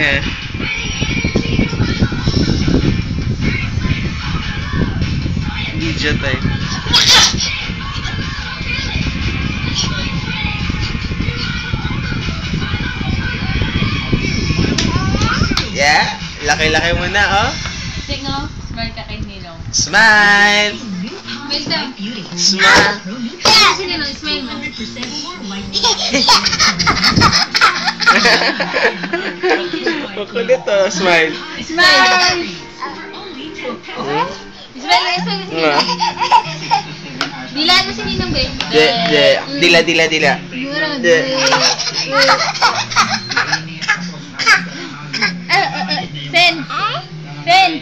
Yeah. Idiot eh. Yeah, laki-laki mo na, oh. Tingo, smile ka kay Ninong. Smile! Smile daw. Smile! Kasi Ninong, smile mo. Makulit, oh. Smile. Smile! Smile, smile. Dila mo si Ninong, babe. Dila. Sen!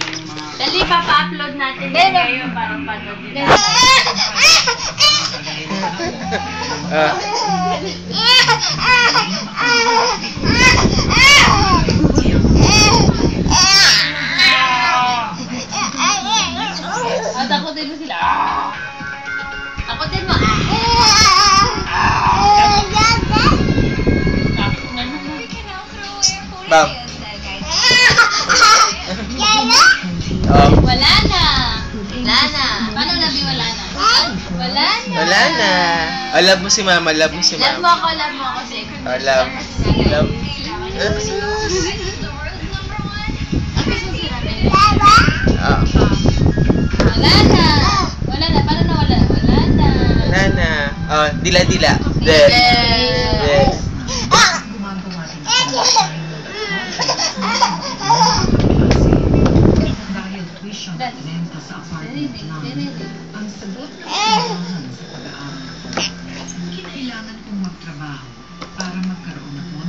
Dali, papa-upload natin din ngayon para panood din. Takutin mo sila. Takutin mo. Bam. Oh. Wala na. Paano nabi wala na? Wala na. Oh, love mo si mama, love mo si Love mo mama. ako, Sen. Oh, love. Oh. Wala na. Paano na wala? Wala na. Oh, dila. Yes. Dahil tuition at renta sa apartment namin, ang sagot ng kailangan sa pag-aaral. Kinailangan kong magtrabaho para magkaroon ako